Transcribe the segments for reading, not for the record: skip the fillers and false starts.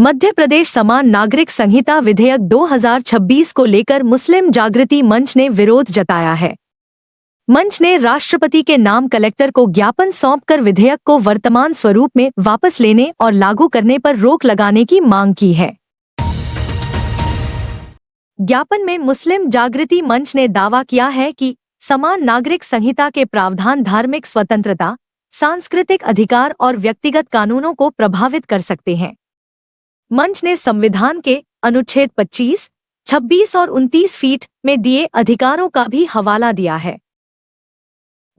मध्य प्रदेश समान नागरिक संहिता विधेयक 2026 को लेकर मुस्लिम जागृति मंच ने विरोध जताया है। मंच ने राष्ट्रपति के नाम कलेक्टर को ज्ञापन सौंपकर विधेयक को वर्तमान स्वरूप में वापस लेने और लागू करने पर रोक लगाने की मांग की है। ज्ञापन में मुस्लिम जागृति मंच ने दावा किया है कि समान नागरिक संहिता के प्रावधान धार्मिक स्वतंत्रता, सांस्कृतिक अधिकार और व्यक्तिगत कानूनों को प्रभावित कर सकते हैं। मंच ने संविधान के अनुच्छेद 25, 26 और 29 फीट में दिए अधिकारों का भी हवाला दिया है।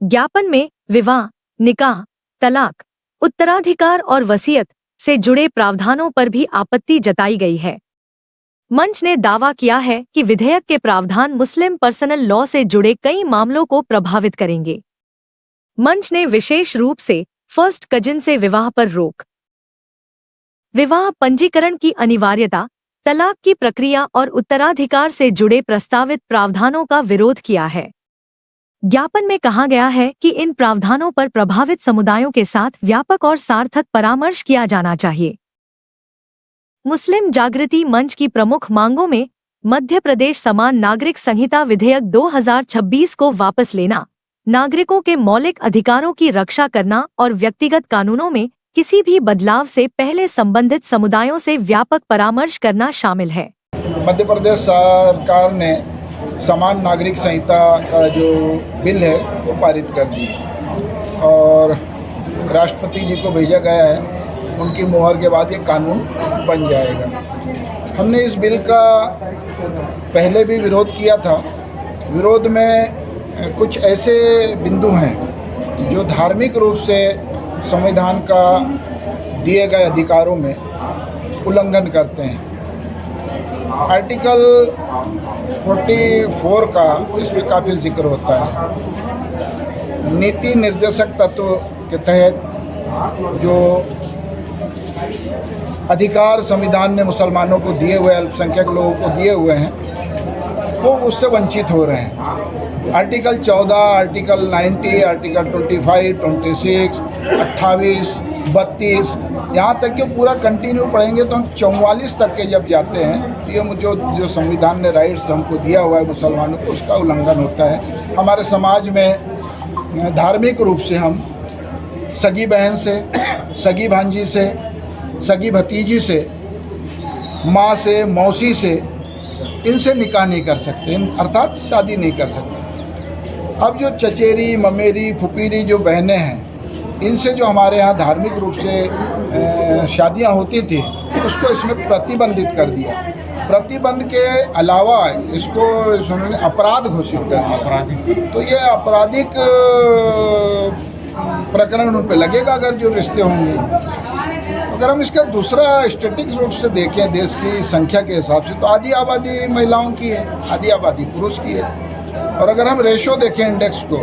ज्ञापन में विवाह, निकाह, तलाक, उत्तराधिकार और वसीयत से जुड़े प्रावधानों पर भी आपत्ति जताई गई है। मंच ने दावा किया है कि विधेयक के प्रावधान मुस्लिम पर्सनल लॉ से जुड़े कई मामलों को प्रभावित करेंगे। मंच ने विशेष रूप से फर्स्ट कजिन से विवाह पर रोक, विवाह पंजीकरण की अनिवार्यता, तलाक की प्रक्रिया और उत्तराधिकार से जुड़े प्रस्तावित प्रावधानों का विरोध किया है। ज्ञापन में कहा गया है कि इन प्रावधानों पर प्रभावित समुदायों के साथ व्यापक और सार्थक परामर्श किया जाना चाहिए। मुस्लिम जागृति मंच की प्रमुख मांगों में मध्य प्रदेश समान नागरिक संहिता विधेयक 2026 को वापस लेना, नागरिकों के मौलिक अधिकारों की रक्षा करना और व्यक्तिगत कानूनों में किसी भी बदलाव से पहले संबंधित समुदायों से व्यापक परामर्श करना शामिल है। मध्य प्रदेश सरकार ने समान नागरिक संहिता का जो बिल है वो पारित कर दी और राष्ट्रपति जी को भेजा गया है। उनकी मुहर के बाद ये कानून बन जाएगा। हमने इस बिल का पहले भी विरोध किया था। विरोध में कुछ ऐसे बिंदु हैं जो धार्मिक रूप से संविधान का दिए गए अधिकारों में उल्लंघन करते हैं। आर्टिकल 44 का इसमें काफ़ी जिक्र होता है। नीति निर्देशक तत्व के तहत जो अधिकार संविधान ने मुसलमानों को दिए हुए, अल्पसंख्यक लोगों को दिए हुए हैं, वो उससे वंचित हो रहे हैं। आर्टिकल 14, आर्टिकल 90, आर्टिकल 25, 26, 28, 32, यहाँ तक कि पूरा कंटिन्यू पढ़ेंगे तो हम 44 तक के जब जाते हैं तो ये जो संविधान ने राइट्स हमको दिया हुआ है मुसलमानों को, उसका उल्लंघन होता है। हमारे समाज में धार्मिक रूप से हम सगी बहन से, सगी भांजी से, सगी भतीजी से, माँ से, मौसी से, इनसे निकाह नहीं कर सकते, अर्थात शादी नहीं कर सकते। अब जो चचेरी, ममेरी, फुफीरी जो बहनें हैं, इनसे जो हमारे यहाँ धार्मिक रूप से शादियाँ होती थी, उसको इसमें प्रतिबंधित कर दिया। प्रतिबंध के अलावा इसको उन्होंने अपराध घोषित कर दिया। तो ये आपराधिक प्रकरण उन पर लगेगा अगर जो रिश्ते होंगे। अगर हम इसका दूसरा स्टैटिक रूप से देखें देश की संख्या के हिसाब से, तो आधी आबादी महिलाओं की है, आधी आबादी पुरुष की है। और अगर हम रेशो देखें इंडेक्स को,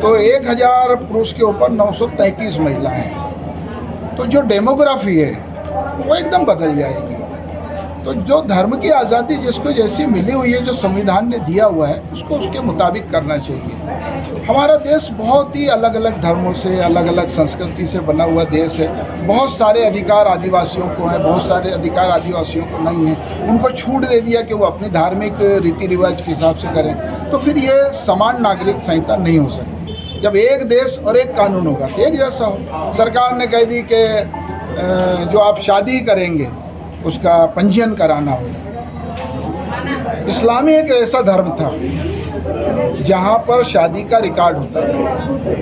तो 1000 पुरुष के ऊपर 933 महिलाएं हैं। तो जो डेमोग्राफी है वो एकदम बदल जाएगी। तो जो धर्म की आज़ादी जिसको जैसी मिली हुई है, जो संविधान ने दिया हुआ है, उसको उसके मुताबिक करना चाहिए। हमारा देश बहुत ही अलग अलग धर्मों से, अलग अलग संस्कृति से बना हुआ देश है। बहुत सारे अधिकार आदिवासियों को हैं, बहुत सारे अधिकार आदिवासियों को नहीं है। उनको छूट दे दिया कि वो अपनी धार्मिक रीति रिवाज के हिसाब से करें। तो फिर ये समान नागरिक संहिता नहीं हो सकती। जब एक देश और एक कानून होगा तो एक जैसा हो। सरकार ने कह दी कि जो आप शादी करेंगे उसका पंजीयन कराना होगा। इस्लामी एक ऐसा धर्म था जहाँ पर शादी का रिकॉर्ड होता था,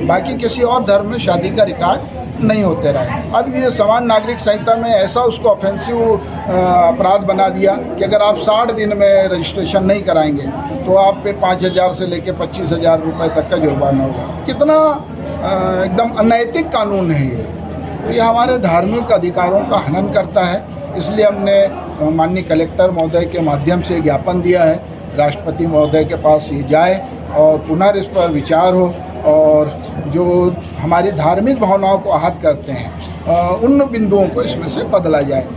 बाकी किसी और धर्म में शादी का रिकॉर्ड नहीं होते रहे। अब ये समान नागरिक संहिता में ऐसा उसको ऑफेंसिव अपराध बना दिया कि अगर आप 60 दिन में रजिस्ट्रेशन नहीं कराएंगे तो आप पे 5000 से लेकर 25,000 रुपये तक का जुर्माना होगा। कितना एकदम अनैतिक कानून है ये हमारे धार्मिक अधिकारों का हनन करता है। इसलिए हमने माननीय कलेक्टर महोदय के माध्यम से ज्ञापन दिया है, राष्ट्रपति महोदय के पास ये जाए और पुनः इस पर विचार हो और जो हमारी धार्मिक भावनाओं को आहत करते हैं उन बिंदुओं को इसमें से बदला जाए।